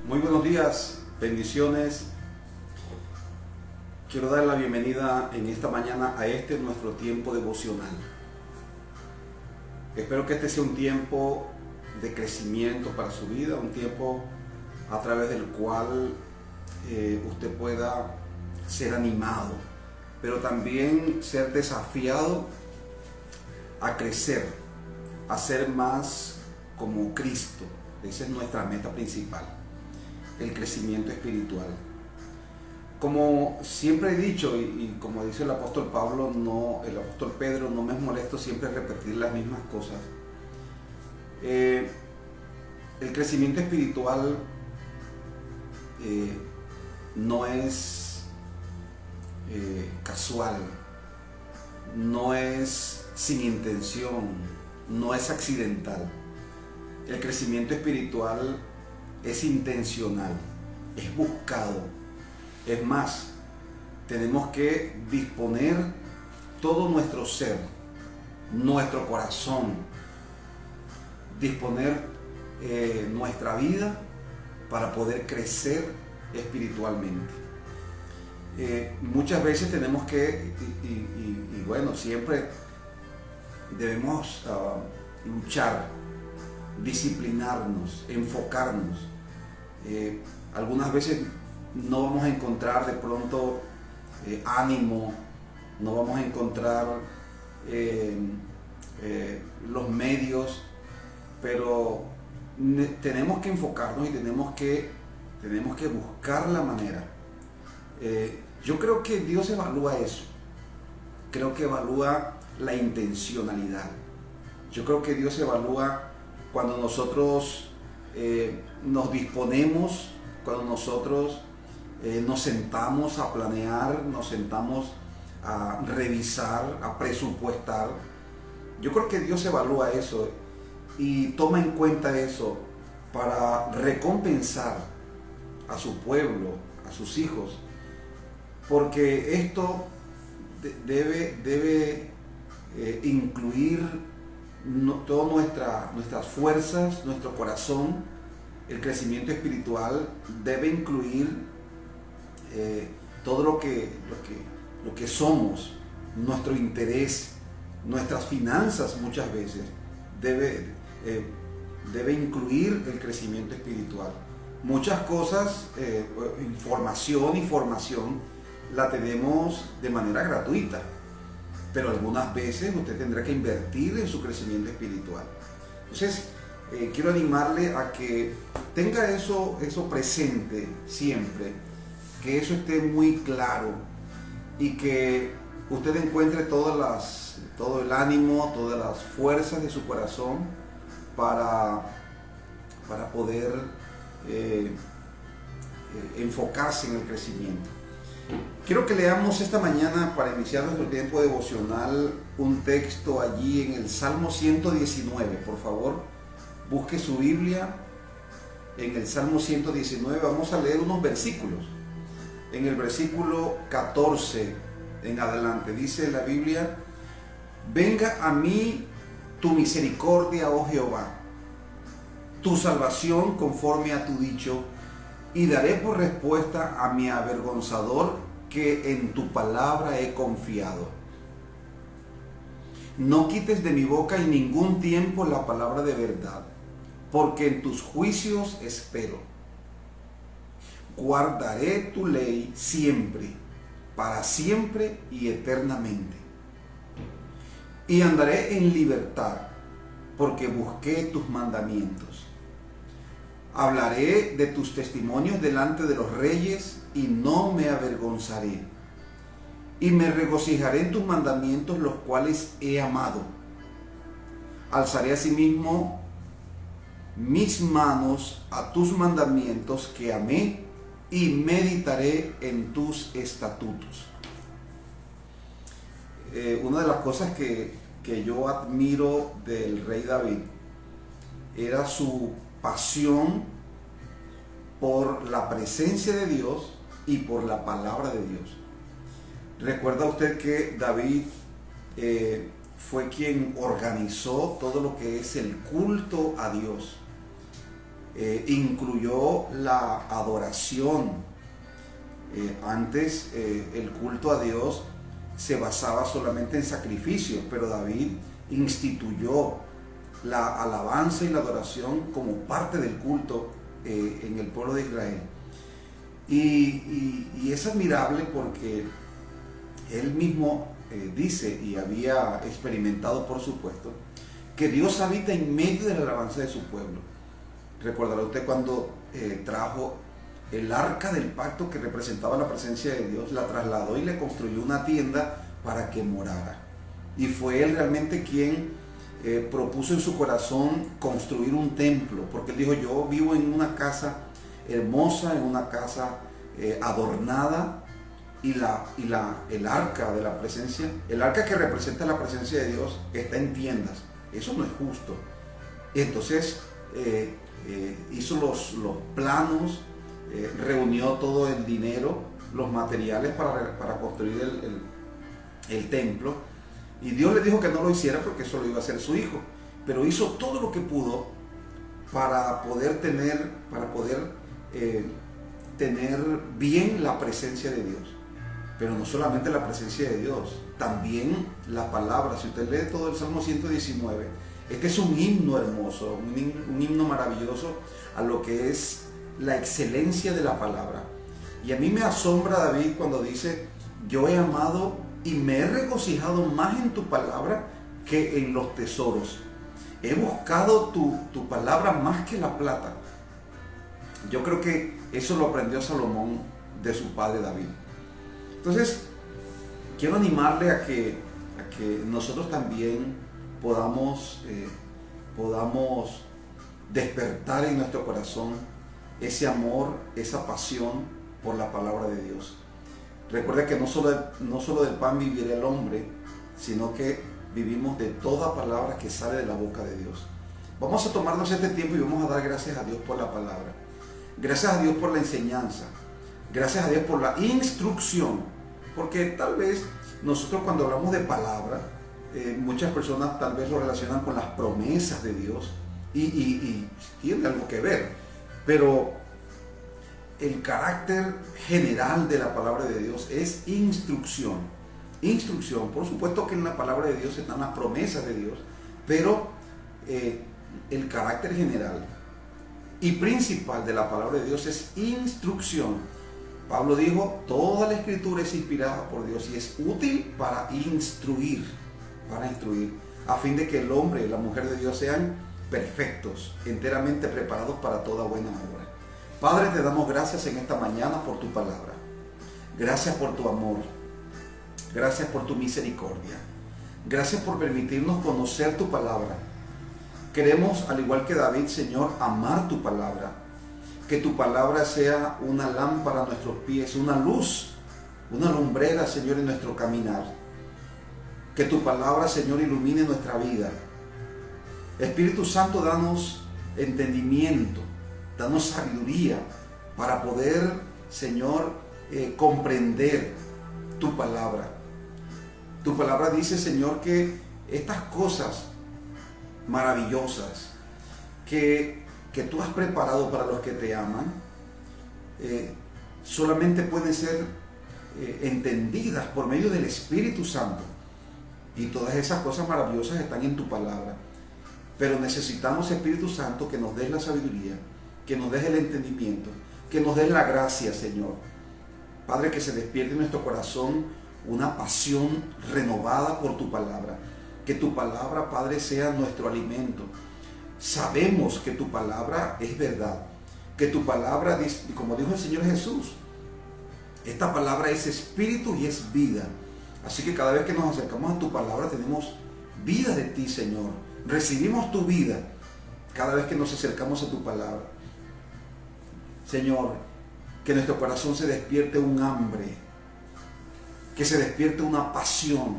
Muy buenos días, bendiciones. Quiero dar la bienvenida en esta mañana a nuestro tiempo devocional. Espero que este sea un tiempo de crecimiento para su vida, un tiempo a través del cual usted pueda ser animado, pero también ser desafiado a crecer, a ser más como Cristo. Esa es nuestra meta principal, el crecimiento espiritual. Como siempre he dicho, y como dice el apóstol Pedro, no me molesto siempre repetir las mismas cosas. El crecimiento espiritual no es casual, no es sin intención, no es accidental. El crecimiento espiritual es intencional, es buscado. Es más, tenemos que disponer todo nuestro ser, nuestro corazón, disponer nuestra vida para poder crecer espiritualmente. Muchas veces tenemos que, y bueno, siempre debemos luchar, disciplinarnos, enfocarnos. Algunas veces no vamos a encontrar de pronto ánimo, no vamos a encontrar los medios, pero tenemos que enfocarnos y tenemos que buscar la manera. Yo creo que Dios evalúa eso, creo que evalúa la intencionalidad. Yo creo que Dios evalúa cuando nosotros nos disponemos, cuando nosotros nos sentamos a planear, nos sentamos a revisar, a presupuestar. Yo creo que Dios evalúa eso y toma en cuenta eso para recompensar a su pueblo, a sus hijos, porque esto debe incluir todas nuestras fuerzas, nuestro corazón. El crecimiento espiritual debe incluir todo lo que somos, nuestro interés, nuestras finanzas. Muchas veces debe incluir el crecimiento espiritual. Muchas cosas, información y formación la tenemos de manera gratuita, pero algunas veces usted tendrá que invertir en su crecimiento espiritual. Entonces, quiero animarle a que tenga eso presente siempre, que eso esté muy claro y que usted encuentre todo el ánimo, todas las fuerzas de su corazón para poder enfocarse en el crecimiento. Quiero que leamos esta mañana, para iniciar nuestro tiempo devocional, un texto allí en el Salmo 119. Por favor, busque su Biblia en el Salmo 119. Vamos a leer unos versículos. En el versículo 14 en adelante dice la Biblia: venga a mí tu misericordia, oh Jehová, tu salvación conforme a tu dicho, y daré por respuesta a mi avergonzador que en tu palabra he confiado. No quites de mi boca en ningún tiempo la palabra de verdad, porque en tus juicios espero. Guardaré tu ley siempre, para siempre y eternamente. Y andaré en libertad, porque busqué tus mandamientos. Hablaré de tus testimonios delante de los reyes y no me avergonzaré. Y me regocijaré en tus mandamientos, los cuales he amado. Alzaré asimismo mis manos a tus mandamientos que amé, y meditaré en tus estatutos. Una de las cosas que yo admiro del rey David era su pasión por la presencia de Dios y por la palabra de Dios. Recuerda usted que David fue quien organizó todo lo que es el culto a Dios. incluyó la adoración. Antes el culto a Dios se basaba solamente en sacrificios, pero David instituyó la alabanza y la adoración como parte del culto en el pueblo de Israel. Y es admirable porque él mismo dice, y había experimentado por supuesto, que Dios habita en medio de la alabanza de su pueblo. Recordará usted cuando trajo el arca del pacto que representaba la presencia de Dios, la trasladó y le construyó una tienda para que morara. Y fue él realmente quien propuso en su corazón construir un templo, porque él dijo: yo vivo en una casa hermosa, en una casa adornada, y el arca de la presencia, el arca que representa la presencia de Dios, está en tiendas. Eso no es justo. Entonces hizo los planos, reunió todo el dinero, los materiales para construir el templo, y Dios le dijo que no lo hiciera porque eso lo iba a hacer su hijo, pero hizo todo lo que pudo para poder tener bien la presencia de Dios. Pero no solamente la presencia de Dios, también la palabra. Si usted lee todo el Salmo 119, este es un himno hermoso, un himno maravilloso a lo que es la excelencia de la palabra. Y a mí me asombra David cuando dice: yo he amado y me he regocijado más en tu palabra que en los tesoros. He buscado tu palabra más que la plata. Yo creo que eso lo aprendió Salomón de su padre David. Entonces, quiero animarle a que nosotros también podamos despertar en nuestro corazón ese amor, esa pasión por la palabra de Dios. Recuerda que no solo del pan vivirá el hombre, sino que vivimos de toda palabra que sale de la boca de Dios. Vamos a tomarnos este tiempo y vamos a dar gracias a Dios por la palabra. Gracias a Dios por la enseñanza. Gracias a Dios por la instrucción. Porque tal vez nosotros cuando hablamos de palabra, muchas personas tal vez lo relacionan con las promesas de Dios y tiene algo que ver. Pero el carácter general de la palabra de Dios es instrucción. Instrucción. Por supuesto que en la palabra de Dios están las promesas de Dios, pero el carácter general y principal de la palabra de Dios es instrucción. Pablo dijo: toda la escritura es inspirada por Dios y es útil para instruir, a fin de que el hombre y la mujer de Dios sean perfectos, enteramente preparados para toda buena obra. Padre, te damos gracias en esta mañana por tu palabra. Gracias por tu amor. Gracias por tu misericordia. Gracias por permitirnos conocer tu palabra. Queremos, al igual que David, Señor, amar tu palabra. Que tu palabra sea una lámpara a nuestros pies, una luz, una lumbrera, Señor, en nuestro caminar. Que tu palabra, Señor, ilumine nuestra vida. Espíritu Santo, danos entendimiento, danos sabiduría para poder, Señor, comprender tu palabra. Tu palabra dice, Señor, que estas cosas maravillosas que tú has preparado para los que te aman, solamente pueden ser entendidas por medio del Espíritu Santo. Y todas esas cosas maravillosas están en tu palabra. Pero necesitamos, Espíritu Santo, que nos des la sabiduría, que nos des el entendimiento, que nos des la gracia, Señor. Padre, que se despierte en nuestro corazón una pasión renovada por tu palabra. Que tu palabra, Padre, sea nuestro alimento. Sabemos que tu palabra es verdad, que tu palabra, como dijo el Señor Jesús, esta palabra es espíritu y es vida. Así que cada vez que nos acercamos a tu palabra tenemos vida de ti, Señor. Recibimos tu vida cada vez que nos acercamos a tu palabra. Señor, que en nuestro corazón se despierte un hambre, que se despierte una pasión,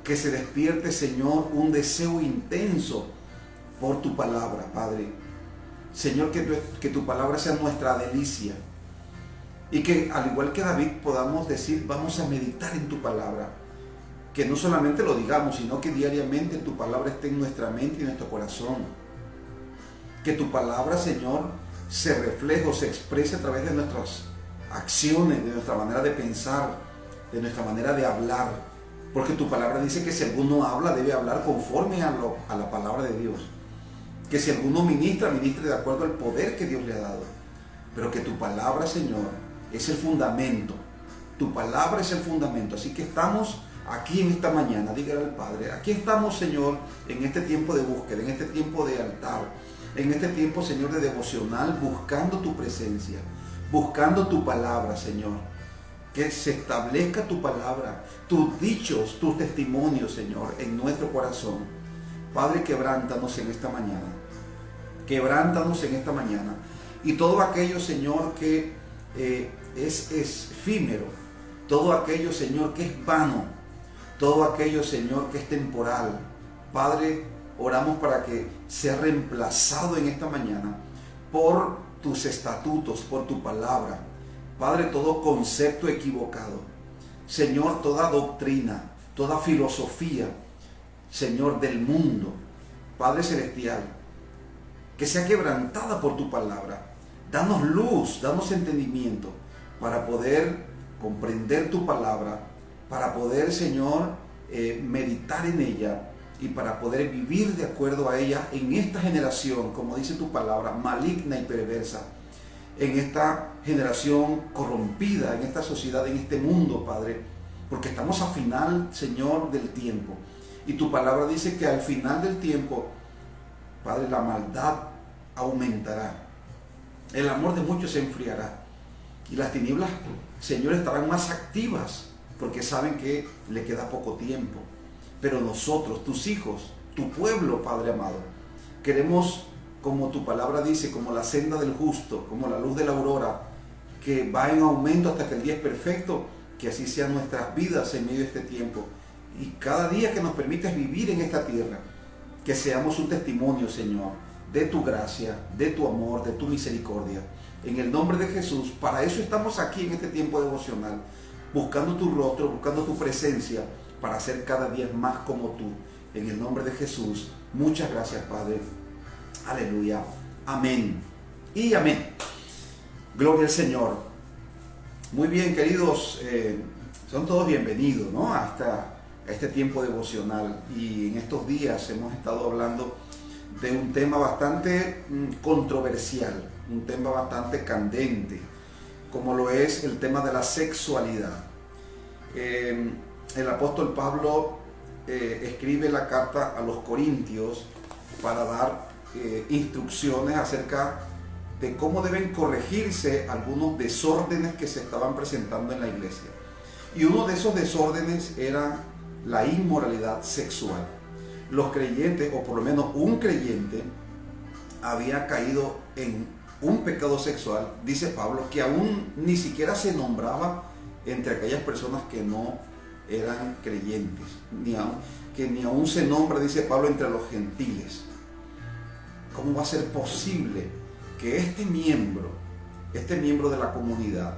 que se despierte, Señor, un deseo intenso por tu palabra, Padre. Señor, que tu palabra sea nuestra delicia. Y que, al igual que David, podamos decir: vamos a meditar en tu palabra. Que no solamente lo digamos, sino que diariamente tu palabra esté en nuestra mente y en nuestro corazón. Que tu palabra, Señor, se refleje o se exprese a través de nuestras acciones, de nuestra manera de pensar, de nuestra manera de hablar. Porque tu palabra dice que si alguno habla, debe hablar conforme a la palabra de Dios. Que si alguno ministra, ministre de acuerdo al poder que Dios le ha dado. Pero que tu palabra, Señor, es el fundamento. Tu palabra es el fundamento. Así que estamos aquí en esta mañana, dígale al Padre, aquí estamos, Señor, en este tiempo de búsqueda, en este tiempo de altar, en este tiempo, Señor, de devocional, buscando tu presencia, buscando tu palabra, Señor. Que se establezca tu palabra, tus dichos, tus testimonios, Señor, en nuestro corazón. Padre, quebrántanos en esta mañana. Quebrántanos en esta mañana. Y todo aquello, Señor, que es efímero, todo aquello, Señor, que es vano, todo aquello, Señor, que es temporal, Padre, oramos para que sea reemplazado en esta mañana por tus estatutos, por tu palabra. Padre, todo concepto equivocado, Señor, toda doctrina, toda filosofía, Señor, del mundo, Padre Celestial, que sea quebrantada por tu palabra. Danos luz, danos entendimiento para poder comprender tu palabra, para poder, Señor, meditar en ella y para poder vivir de acuerdo a ella en esta generación, como dice tu palabra, maligna y perversa, en esta generación corrompida, en esta sociedad, en este mundo, Padre, porque estamos al final, Señor, del tiempo. Y tu palabra dice que al final del tiempo, Padre, la maldad aumentará. El amor de muchos se enfriará. Y las tinieblas, Señor, estarán más activas porque saben que le queda poco tiempo. Pero nosotros, tus hijos, tu pueblo, Padre amado, queremos, como tu palabra dice, como la senda del justo, como la luz de la aurora, que va en aumento hasta que el día es perfecto, que así sean nuestras vidas en medio de este tiempo. Y cada día que nos permites vivir en esta tierra, que seamos un testimonio, Señor, de tu gracia, de tu amor, de tu misericordia. En el nombre de Jesús, para eso estamos aquí en este tiempo devocional, buscando tu rostro, buscando tu presencia, para ser cada día más como tú. En el nombre de Jesús, muchas gracias, Padre. Aleluya. Amén. Y amén. Gloria al Señor. Muy bien, queridos, son todos bienvenidos, ¿no? a este tiempo devocional. Y en estos días hemos estado hablando de un tema bastante controversial, un tema bastante candente, como lo es el tema de la sexualidad. El apóstol Pablo escribe la carta a los Corintios para dar instrucciones acerca de cómo deben corregirse algunos desórdenes que se estaban presentando en la iglesia. Y uno de esos desórdenes era la inmoralidad sexual. Los creyentes, o por lo menos un creyente, había caído en un pecado sexual, dice Pablo, que aún ni siquiera se nombraba entre aquellas personas que no eran creyentes, que ni aún se nombra, dice Pablo, entre los gentiles. ¿Cómo va a ser posible que este miembro de la comunidad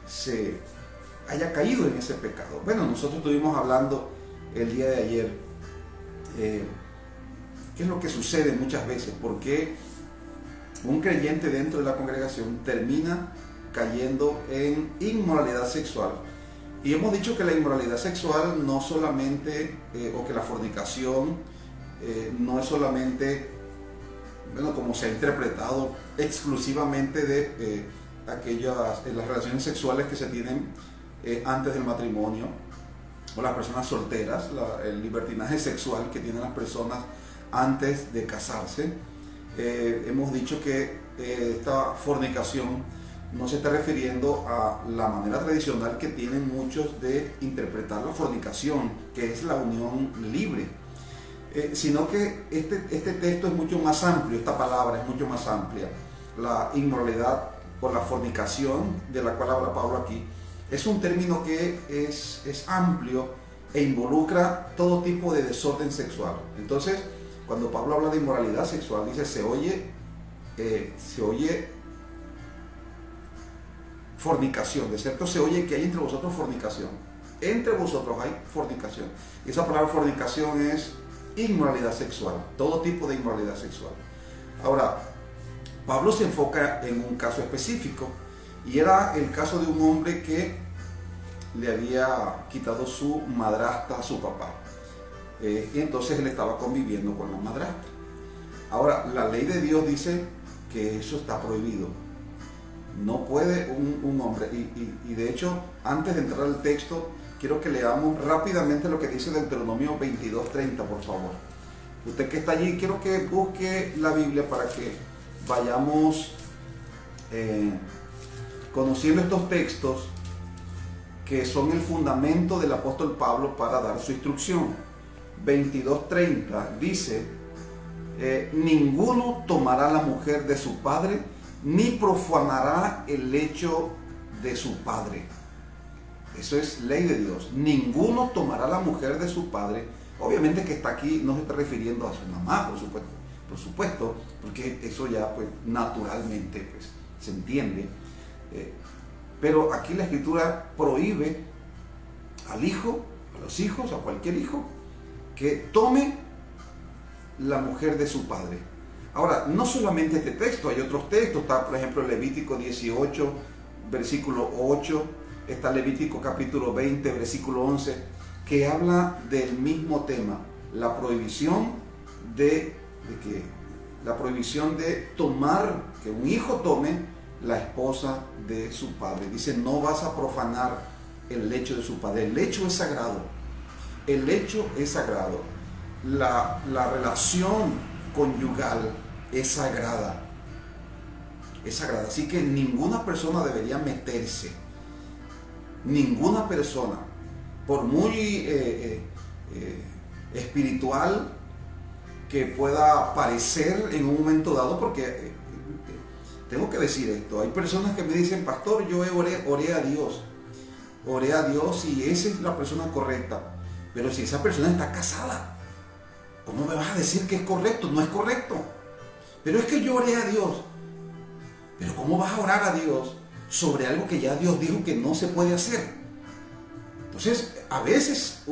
se haya caído en ese pecado? Bueno, nosotros estuvimos hablando el día de ayer qué es lo que sucede muchas veces, porque un creyente dentro de la congregación termina cayendo en inmoralidad sexual. Y hemos dicho que la inmoralidad sexual no solamente, o que la fornicación no es solamente, bueno, como se ha interpretado, exclusivamente de las relaciones sexuales que se tienen antes del matrimonio, o las personas solteras, el libertinaje sexual que tienen las personas antes de casarse. Hemos dicho que esta fornicación no se está refiriendo a la manera tradicional que tienen muchos de interpretar la fornicación, que es la unión libre, sino que este texto es mucho más amplio, esta palabra es mucho más amplia. La inmoralidad o la fornicación, de la cual habla Pablo aquí, es un término que es amplio e involucra todo tipo de desorden sexual. Entonces, cuando Pablo habla de inmoralidad sexual, dice, se oye fornicación, de cierto se oye que hay entre vosotros fornicación. Entre vosotros hay fornicación. Y esa palabra fornicación es inmoralidad sexual, todo tipo de inmoralidad sexual. Ahora, Pablo se enfoca en un caso específico y era el caso de un hombre que le había quitado su madrastra a su papá. Y entonces él estaba conviviendo con la madrastra. Ahora, la ley de Dios dice que eso está prohibido. No puede un hombre, y de hecho, antes de entrar al texto, quiero que leamos rápidamente lo que dice Deuteronomio 22:30, por favor. Usted que está allí, quiero que busque la Biblia para que vayamos conociendo estos textos que son el fundamento del apóstol Pablo para dar su instrucción. 22:30 dice, ninguno tomará la mujer de su padre, ni profanará el lecho de su padre. Eso es ley de Dios. Ninguno tomará la mujer de su padre. Obviamente que está aquí, no se está refiriendo a su mamá, por supuesto, porque eso ya pues naturalmente pues, se entiende. Pero aquí la Escritura prohíbe al hijo, a los hijos, a cualquier hijo, que tome la mujer de su padre. Ahora, no solamente este texto, hay otros textos. Está, por ejemplo, Levítico 18, versículo 8, está Levítico capítulo 20, versículo 11, que habla del mismo tema, la prohibición de tomar, que un hijo tome la esposa de su padre. Dice, no vas a profanar el lecho de su padre. El lecho es sagrado. El lecho es sagrado. La relación conyugal es sagrada. Es sagrada. Así que ninguna persona debería meterse. Ninguna persona, por muy espiritual que pueda parecer en un momento dado, porque tengo que decir esto, hay personas que me dicen, pastor, yo oré a Dios y esa es la persona correcta, pero si esa persona está casada, ¿cómo me vas a decir que es correcto? No es correcto. Pero es que yo oré a Dios. Pero ¿cómo vas a orar a Dios sobre algo que ya Dios dijo que no se puede hacer? Entonces, a veces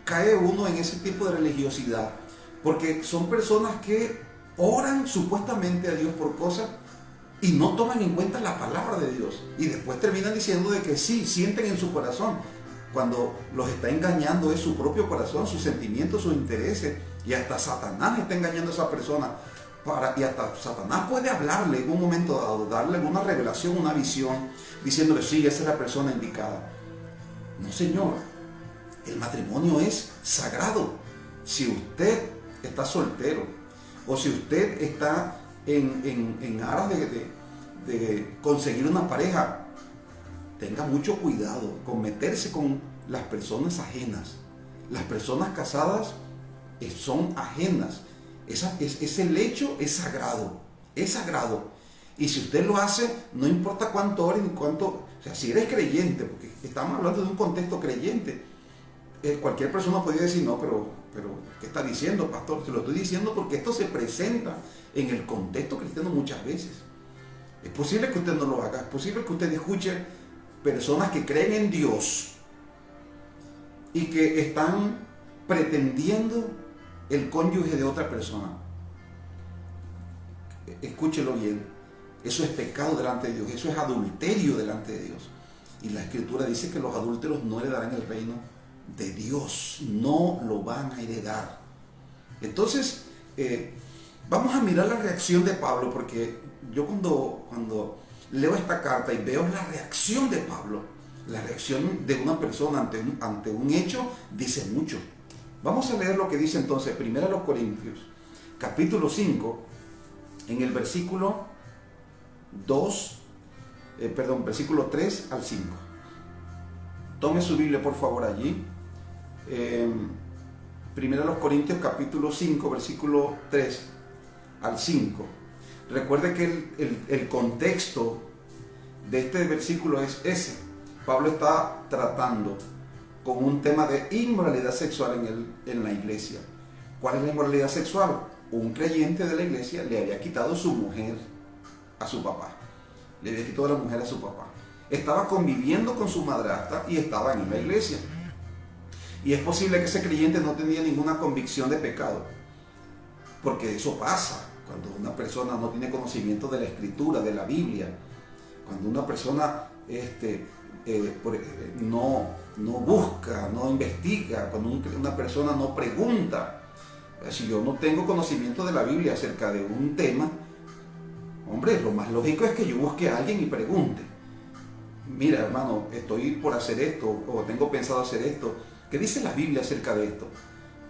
cae uno en ese tipo de religiosidad, porque son personas que oran supuestamente a Dios por cosas y no toman en cuenta la palabra de Dios. Y después terminan diciendo de que sí, sienten en su corazón. Cuando los está engañando es su propio corazón, sus sentimientos, sus intereses. Y hasta Satanás está engañando a esa persona. Y hasta Satanás puede hablarle en un momento dado, darle una revelación, una visión, diciéndole, sí, esa es la persona indicada. No, señor. El matrimonio es sagrado. Si usted está soltero o si usted está en aras de conseguir una pareja, tenga mucho cuidado con meterse con las personas ajenas. Las personas casadas son ajenas. Ese lecho es sagrado. Es sagrado. Y si usted lo hace, no importa cuánto ore ni cuánto... O sea, si eres creyente, porque estamos hablando de un contexto creyente, cualquier persona podría decir, no, pero ¿qué está diciendo, pastor? Se lo estoy diciendo porque esto se presenta en el contexto cristiano muchas veces. Es posible que usted no lo haga, es posible que usted escuche personas que creen en Dios y que están pretendiendo el cónyuge de otra persona. Escúchelo bien, eso es pecado delante de Dios, eso es adulterio delante de Dios. Y la Escritura dice que los adúlteros no heredarán el reino de Dios, no lo van a heredar. Entonces, vamos a mirar la reacción de Pablo, porque yo cuando leo esta carta y veo la reacción de Pablo, la reacción de una persona ante un hecho, dice mucho. Vamos a leer lo que dice entonces, 1 Corintios, capítulo 5, en el versículo 3 al 5. Tome su Biblia, por favor, allí. 1 Corintios, capítulo 5, versículo 3 al 5. Recuerde que el contexto de este versículo es ese. Pablo está tratando con un tema de inmoralidad sexual en la iglesia. ¿Cuál es la inmoralidad sexual? Un creyente de la iglesia le había quitado su mujer a su papá. Le había quitado la mujer a su papá. Estaba conviviendo con su madrastra y estaban en la iglesia. Y es posible que ese creyente no tenía ninguna convicción de pecado, porque eso pasa cuando una persona no tiene conocimiento de la Escritura, de la Biblia, cuando una persona no busca, no investiga, cuando una persona no pregunta. Si yo no tengo conocimiento de la Biblia acerca de un tema, hombre, lo más lógico es que yo busque a alguien y pregunte. Mira, hermano, estoy por hacer esto, o tengo pensado hacer esto. ¿Qué dice la Biblia acerca de esto?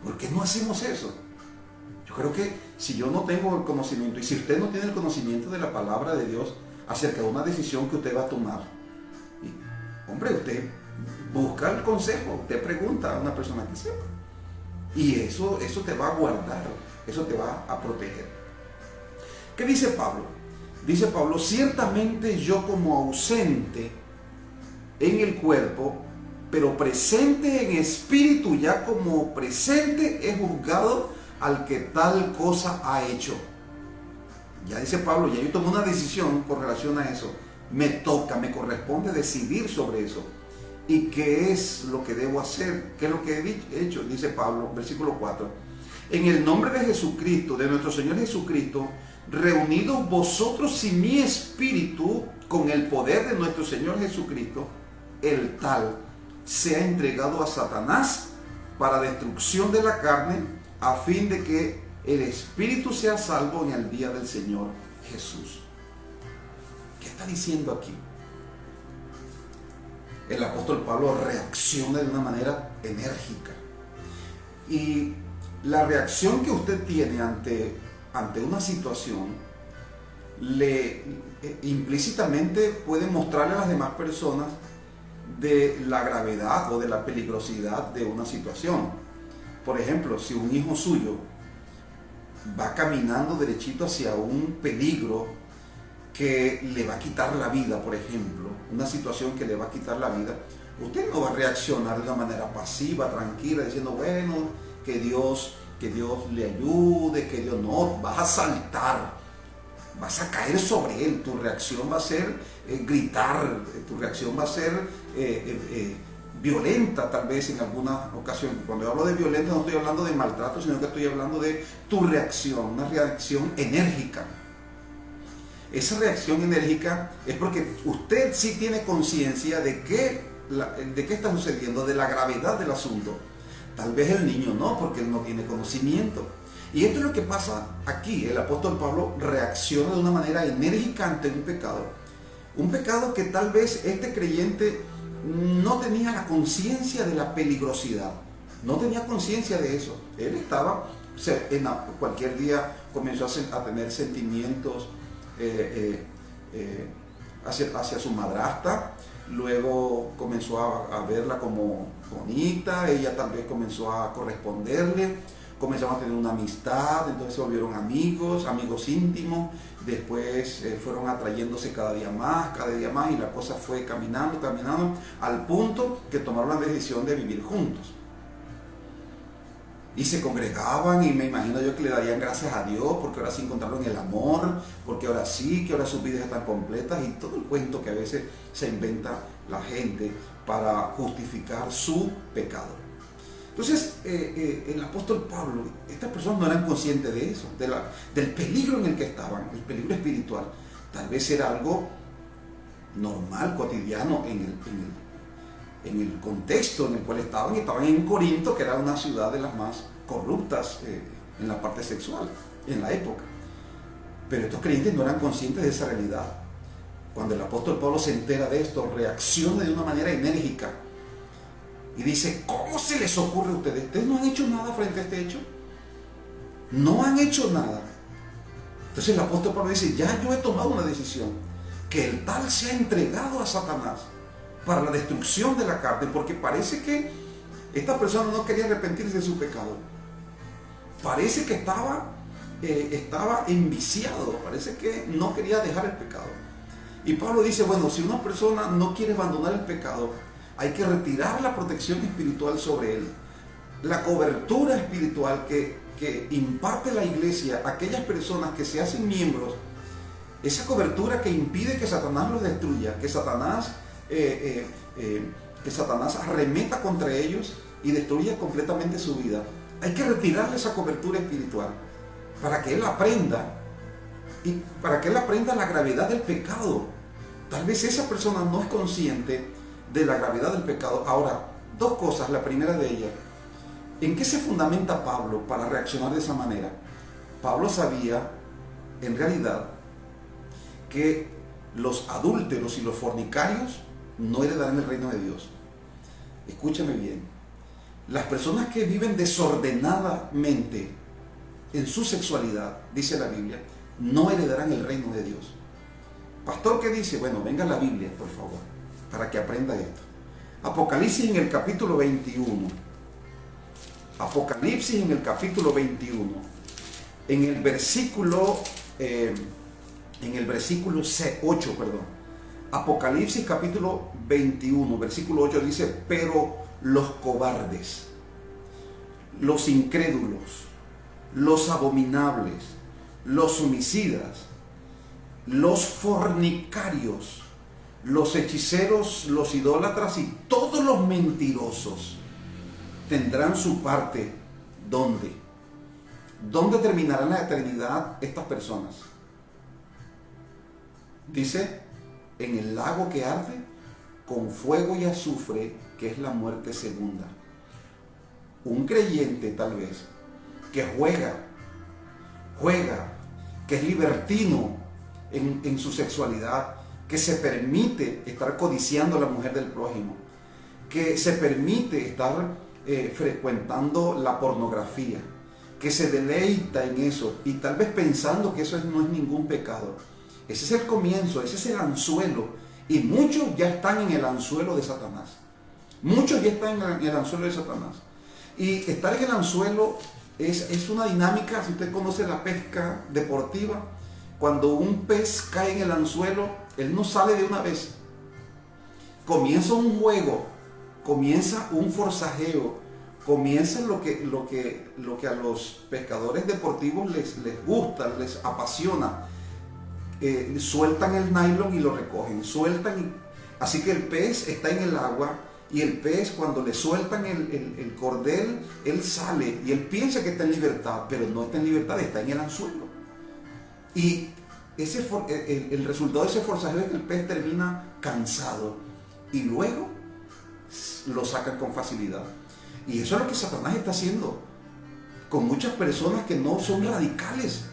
¿Por qué no hacemos eso? Yo creo que si yo no tengo el conocimiento, y si usted no tiene el conocimiento de la palabra de Dios acerca de una decisión que usted va a tomar, hombre, usted busca el consejo, usted pregunta a una persona que sepa. Y eso te va a guardar, eso te va a proteger. ¿Qué dice Pablo? Dice Pablo, ciertamente yo como ausente en el cuerpo, pero presente en espíritu, ya como presente he juzgado al que tal cosa ha hecho. Ya dice Pablo, ya yo tomé una decisión con relación a eso. Me toca, me corresponde decidir sobre eso. ¿Y qué es lo que debo hacer? ¿Qué es lo que he hecho? Dice Pablo, versículo 4. En el nombre de Jesucristo, de nuestro Señor Jesucristo, reunidos vosotros y mi espíritu con el poder de nuestro Señor Jesucristo, el tal sea entregado a Satanás para destrucción de la carne, a fin de que el espíritu sea salvo en el día del Señor Jesús. ¿Qué está diciendo aquí? El apóstol Pablo reacciona de una manera enérgica. Y la reacción que usted tiene ante una situación implícitamente puede mostrarle a las demás personas de la gravedad o de la peligrosidad de una situación. Por ejemplo, si un hijo suyo va caminando derechito hacia un peligro que le va a quitar la vida, por ejemplo, una situación que le va a quitar la vida, usted no va a reaccionar de una manera pasiva, tranquila, diciendo, bueno, que Dios le ayude, que Dios no, vas a saltar, vas a caer sobre él, tu reacción va a ser gritar, tu reacción va a ser violenta tal vez en alguna ocasión. Cuando yo hablo de violenta no estoy hablando de maltrato, sino que estoy hablando de tu reacción, una reacción enérgica. Esa reacción enérgica es porque usted sí tiene conciencia de qué está sucediendo, de la gravedad del asunto. Tal vez el niño no, porque él no tiene conocimiento. Y esto es lo que pasa aquí. El apóstol Pablo reacciona de una manera enérgica ante un pecado. Un pecado que tal vez este creyente no tenía la conciencia de la peligrosidad. No tenía conciencia de eso. Él estaba, cualquier día comenzó a tener sentimientos hacia su madrastra. Luego comenzó a verla como bonita, ella tal vez comenzó a corresponderle, comenzaron a tener una amistad, entonces se volvieron amigos íntimos, después fueron atrayéndose cada día más, y la cosa fue caminando, al punto que tomaron la decisión de vivir juntos. Y se congregaban y me imagino yo que le darían gracias a Dios porque ahora sí encontraron el amor, porque ahora sí, que ahora sus vidas están completas y todo el cuento que a veces se inventa la gente para justificar su pecado. Entonces el apóstol Pablo, estas personas no eran conscientes de eso, del peligro en el que estaban, el peligro espiritual. Tal vez era algo normal, cotidiano en el contexto en el cual estaban en Corinto, que era una ciudad de las más corruptas en la parte sexual en la época. Pero estos creyentes no eran conscientes de esa realidad. Cuando el apóstol Pablo se entera de esto, reacciona de una manera enérgica y dice, ¿cómo se les ocurre a ustedes? ¿Ustedes no han hecho nada frente a este hecho? No han hecho nada. Entonces el apóstol Pablo dice, ya yo he tomado una decisión, que el tal sea entregado a Satanás para la destrucción de la carne, porque parece que esta persona no quería arrepentirse de su pecado. Parece que estaba enviciado, parece que no quería dejar el pecado. Y Pablo dice, bueno, si una persona no quiere abandonar el pecado, hay que retirar la protección espiritual sobre él, la cobertura espiritual que imparte la iglesia a aquellas personas que se hacen miembros, esa cobertura que impide que Satanás los destruya, que Satanás arremeta contra ellos, y destruya completamente su vida, hay que retirarle esa cobertura espiritual para que él aprenda la gravedad del pecado. Tal vez esa persona no es consciente de la gravedad del pecado. Ahora, dos cosas. La primera de ellas, ¿en qué se fundamenta Pablo para reaccionar de esa manera? Pablo sabía, en realidad, que los adúlteros y los fornicarios no heredarán el reino de Dios. Escúchame bien. Las personas que viven desordenadamente en su sexualidad, dice la Biblia, no heredarán el reino de Dios. Pastor, ¿qué dice? Bueno, venga la Biblia, por favor, para que aprenda esto. Apocalipsis en el capítulo 21. Apocalipsis en el capítulo 21. En el versículo 8, perdón. Apocalipsis capítulo 21, versículo 8 dice: pero los cobardes, los incrédulos, los abominables, los homicidas, los fornicarios, los hechiceros, los idólatras y todos los mentirosos tendrán su parte. ¿Dónde? ¿Dónde terminarán la eternidad estas personas? Dice: en el lago que arde con fuego y azufre, que es la muerte segunda. Un creyente tal vez que juega, que es libertino en su sexualidad, que se permite estar codiciando a la mujer del prójimo, que se permite estar frecuentando la pornografía, que se deleita en eso y tal vez pensando que eso no es ningún pecado. Ese es el comienzo, ese es el anzuelo, y muchos ya están en el anzuelo de Satanás. Muchos ya están en el anzuelo de Satanás. Y estar en el anzuelo es una dinámica. Si usted conoce la pesca deportiva, cuando un pez cae en el anzuelo, él no sale de una vez. Comienza un juego, comienza un forcejeo, comienza lo que a los pescadores deportivos les gusta, les apasiona. Sueltan el nylon y lo recogen, así que el pez está en el agua, y el pez, cuando le sueltan el cordel, él sale y él piensa que está en libertad, pero no está en libertad, está en el anzuelo. Y el resultado de ese forcejeo es que el pez termina cansado y luego lo sacan con facilidad. Y eso es lo que Satanás está haciendo con muchas personas que no son radicales.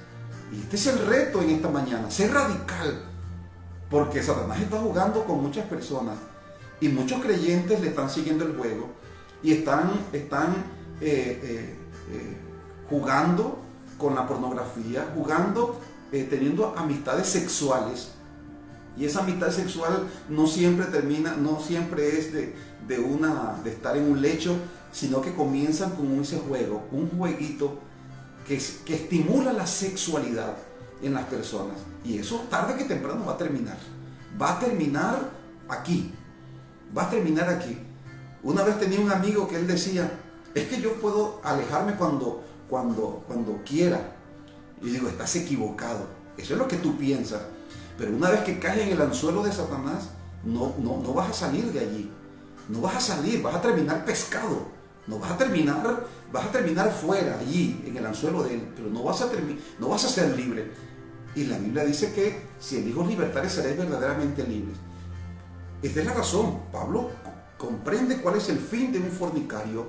Y este es el reto en esta mañana: ser radical, porque Satanás está jugando con muchas personas y muchos creyentes le están siguiendo el juego y están jugando con la pornografía, teniendo amistades sexuales, y esa amistad sexual no siempre es de estar en un lecho, sino que comienzan con ese juego, un jueguito que estimula la sexualidad en las personas, y eso tarde que temprano va a terminar aquí. Una vez tenía un amigo que él decía: es que yo puedo alejarme cuando quiera. Y digo: estás equivocado, eso es lo que tú piensas, pero una vez que caes en el anzuelo de Satanás, no vas a salir de allí, vas a terminar pescado. Vas a terminar fuera, allí, en el anzuelo de él, pero no vas a ser libre. Y la Biblia dice que si el Hijo os libertare, seréis verdaderamente libres. Esta es la razón. Pablo comprende cuál es el fin de un fornicario.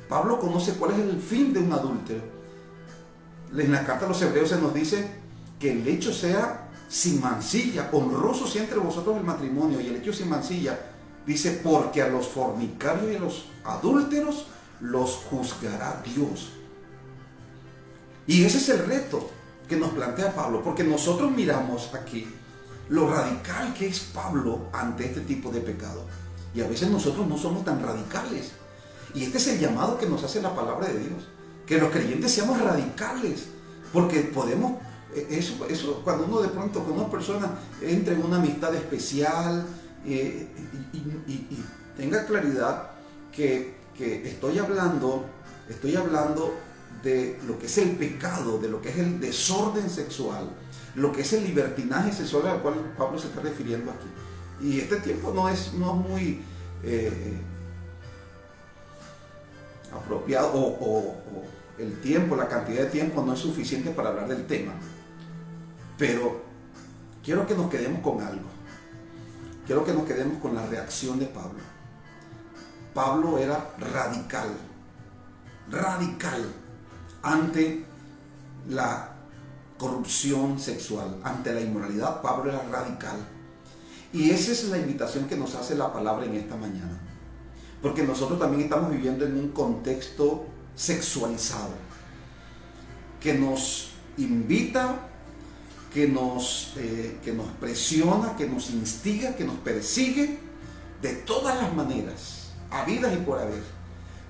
Pablo conoce cuál es el fin de un adúltero. En la carta a los Hebreos se nos dice que el hecho sea sin mancilla, honroso sea entre vosotros el matrimonio, y el hecho sin mancilla. Dice: porque a los fornicarios y a los adúlteros los juzgará Dios. Y ese es el reto que nos plantea Pablo, porque nosotros miramos aquí lo radical que es Pablo ante este tipo de pecado. Y a veces nosotros no somos tan radicales. Y este es el llamado que nos hace la palabra de Dios, que los creyentes seamos radicales, porque podemos, eso cuando uno de pronto con una persona entra en una amistad especial, y tenga claridad que estoy hablando de lo que es el pecado, de lo que es el desorden sexual, lo que es el libertinaje sexual al cual Pablo se está refiriendo aquí. Y este tiempo no es muy apropiado o el tiempo, la cantidad de tiempo no es suficiente para hablar del tema. Pero quiero que nos quedemos con algo. Quiero que nos quedemos con la reacción de Pablo. Pablo era radical ante la corrupción sexual, ante la inmoralidad. Pablo era radical. Y esa es la invitación que nos hace la palabra en esta mañana. Porque nosotros también estamos viviendo en un contexto sexualizado, que nos invita, que nos presiona, que nos instiga, que nos persigue de todas las maneras, habidas y por haber.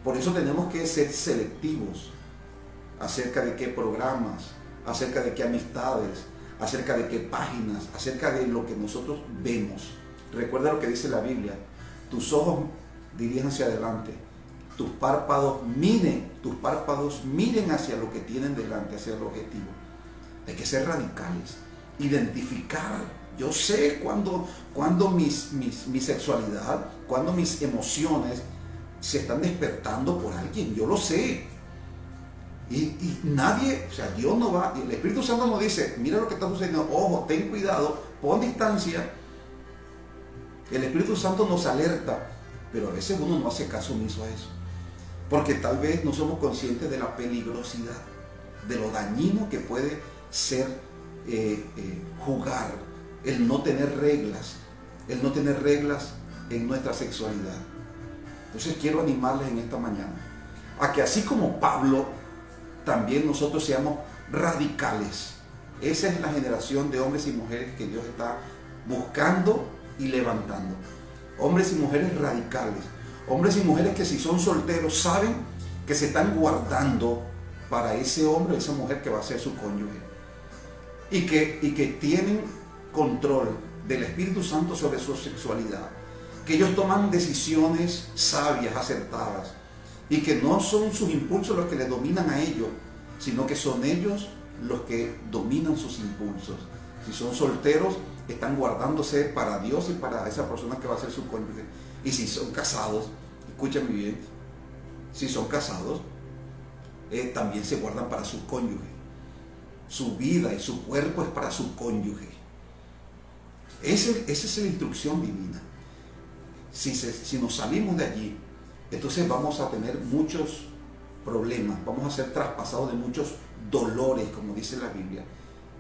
Por eso tenemos que ser selectivos acerca de qué programas, acerca de qué amistades, acerca de qué páginas, acerca de lo que nosotros vemos. Recuerda lo que dice la Biblia: tus ojos dirigen hacia adelante, tus párpados miren hacia lo que tienen delante, hacia el objetivo. Hay que ser radicales, identificar. Yo sé cuando mi sexualidad, cuando mis emociones se están despertando por alguien, yo lo sé. Y nadie, o sea, Dios no va, el Espíritu Santo nos dice: mira lo que está sucediendo, ojo, ten cuidado, pon distancia. El Espíritu Santo nos alerta, pero a veces uno no hace caso omiso a eso, porque tal vez no somos conscientes de la peligrosidad, de lo dañino que puede ser jugar, el no tener reglas en nuestra sexualidad. Entonces quiero animarles en esta mañana a que, así como Pablo, también nosotros seamos radicales. Esa es la generación de hombres y mujeres que Dios está buscando y levantando. Hombres y mujeres radicales. Hombres y mujeres que, si son solteros, saben que se están guardando para ese hombre o esa mujer que va a ser su cónyuge. Y que tienen control del Espíritu Santo sobre su sexualidad. Que ellos toman decisiones sabias, acertadas. Y que no son sus impulsos los que les dominan a ellos, sino que son ellos los que dominan sus impulsos. Si son solteros, están guardándose para Dios y para esa persona que va a ser su cónyuge. Y si son casados, escúchame bien, si son casados, también se guardan para su cónyuge. Su vida y su cuerpo es para su cónyuge. Esa es la instrucción divina. Si nos salimos de allí, entonces vamos a tener muchos problemas, vamos a ser traspasados de muchos dolores, como dice la Biblia,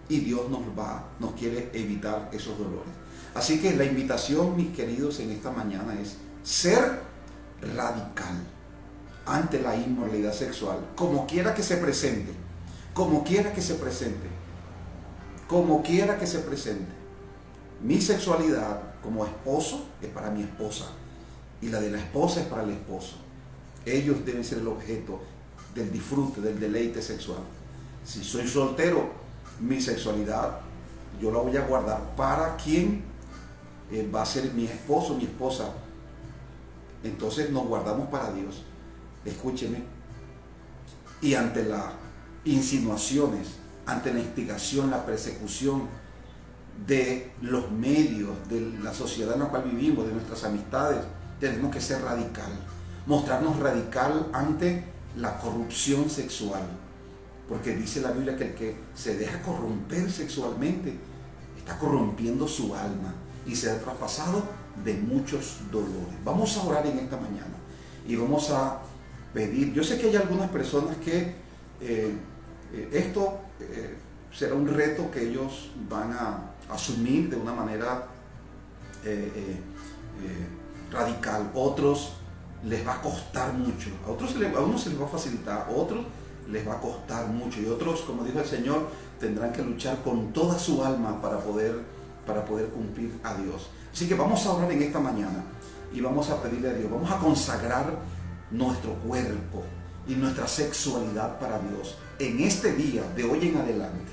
y Dios nos quiere evitar esos dolores. Así que la invitación, mis queridos, en esta mañana es ser radical ante la inmoralidad sexual, como quiera que se presente, como quiera que se presente, como quiera que se presente. Mi sexualidad como esposo es para mi esposa, y la de la esposa es para el esposo. Ellos deben ser el objeto del disfrute, del deleite sexual. Si soy soltero, mi sexualidad yo la voy a guardar para quien va a ser mi esposo, mi esposa. Entonces nos guardamos para Dios. Escúcheme. Y ante las insinuaciones, ante la instigación, la persecución de los medios, de la sociedad en la cual vivimos, de nuestras amistades, tenemos que ser radical, mostrarnos radical ante la corrupción sexual, porque dice la Biblia que el que se deja corromper sexualmente está corrompiendo su alma y se ha traspasado de muchos dolores. Vamos a orar en esta mañana y vamos a pedir. Yo sé que hay algunas personas que esto será un reto que ellos van a asumir de una manera radical. Otros les va a costar mucho, a unos se les va a facilitar, a otros les va a costar mucho, y otros, como dijo el Señor, tendrán que luchar con toda su alma para poder cumplir a Dios. Así que vamos a orar en esta mañana y vamos a pedirle a Dios, vamos a consagrar nuestro cuerpo y nuestra sexualidad para Dios en este día, de hoy en adelante.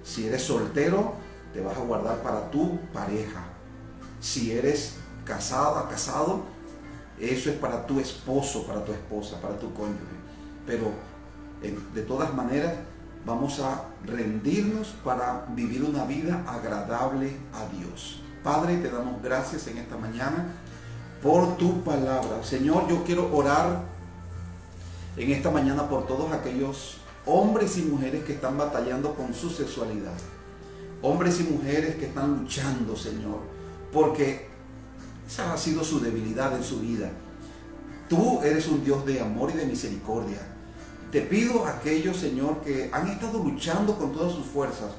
Si eres soltero, te vas a guardar para tu pareja. Si eres casada, casado, eso es para tu esposo, para tu esposa, para tu cónyuge. Pero de todas maneras vamos a rendirnos para vivir una vida agradable a Dios. Padre, te damos gracias en esta mañana por tu palabra. Señor, yo quiero orar en esta mañana por todos aquellos hombres y mujeres que están batallando con su sexualidad. Hombres y mujeres que están luchando, Señor, porque esa ha sido su debilidad en su vida. Tú eres un Dios de amor y de misericordia. Te pido a aquellos, Señor, que han estado luchando con todas sus fuerzas,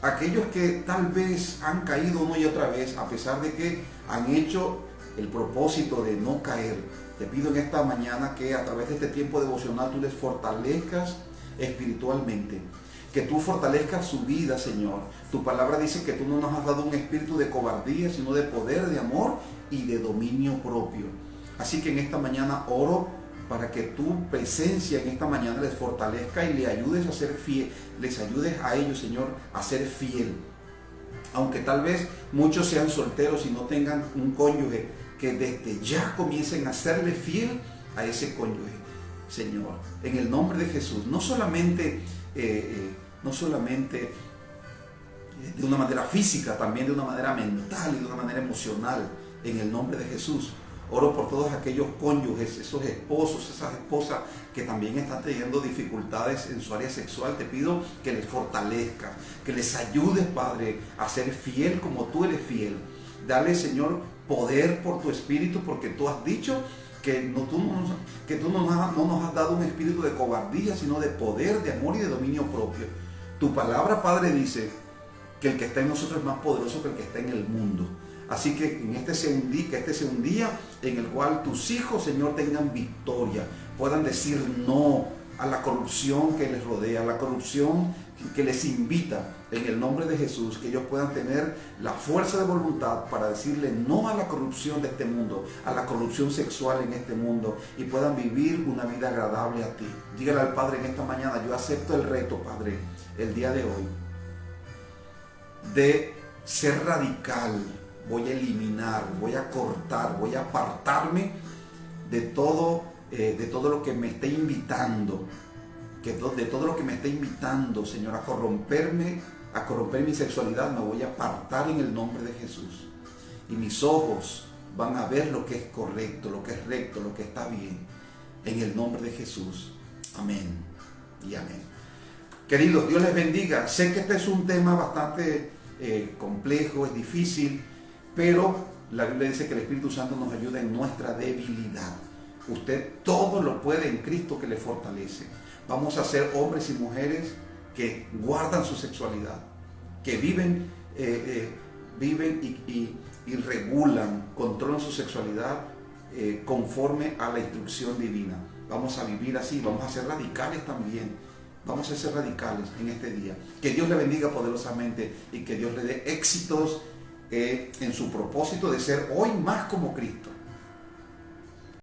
aquellos que tal vez han caído una y otra vez, a pesar de que han hecho el propósito de no caer. Te pido en esta mañana que a través de este tiempo devocional tú les fortalezcas espiritualmente, que tú fortalezcas su vida, Señor. Tu palabra dice que tú no nos has dado un espíritu de cobardía, sino de poder, de amor y de dominio propio. Así que en esta mañana oro para que tu presencia en esta mañana les fortalezca y les ayudes a ser fiel, les ayudes a ellos, Señor, a ser fiel. Aunque tal vez muchos sean solteros y no tengan un cónyuge, que desde ya comiencen a serle fiel a ese cónyuge, Señor, en el nombre de Jesús. No solamente de una manera física, también de una manera mental y de una manera emocional, en el nombre de Jesús. Oro por todos aquellos cónyuges, esos esposos, esas esposas que también están teniendo dificultades en su área sexual. Te pido que les fortalezcas, que les ayudes, Padre, a ser fiel como tú eres fiel. Dale, Señor, poder por tu espíritu, porque tú has dicho que tú no nos has dado un espíritu de cobardía, sino de poder, de amor y de dominio propio. Tu palabra, Padre, dice que el que está en nosotros es más poderoso que el que está en el mundo. Así que este sea un día en el cual tus hijos, Señor, tengan victoria, puedan decir no a la corrupción que les rodea, a la corrupción que les invita, en el nombre de Jesús, que ellos puedan tener la fuerza de voluntad para decirle no a la corrupción de este mundo, a la corrupción sexual en este mundo, y puedan vivir una vida agradable a ti. Dígale al Padre en esta mañana: yo acepto el reto, Padre, el día de hoy, de ser radical. Voy a eliminar, voy a cortar, voy a apartarme de todo lo que me esté invitando, de todo lo que me esté invitando, Señor, a corromper mi sexualidad. Me voy a apartar en el nombre de Jesús. Y mis ojos van a ver lo que es correcto, lo que es recto, lo que está bien, en el nombre de Jesús. Amén y amén. Queridos, Dios les bendiga. Sé que este es un tema bastante complejo, es difícil, pero la Biblia dice que el Espíritu Santo nos ayuda en nuestra debilidad. Usted todo lo puede en Cristo que le fortalece. Vamos a ser hombres y mujeres que guardan su sexualidad, que viven y regulan, controlan su sexualidad conforme a la instrucción divina. Vamos a vivir así, vamos a ser radicales también. Vamos a ser radicales en este día. Que Dios le bendiga poderosamente y que Dios le dé éxitos en su propósito de ser hoy más como Cristo.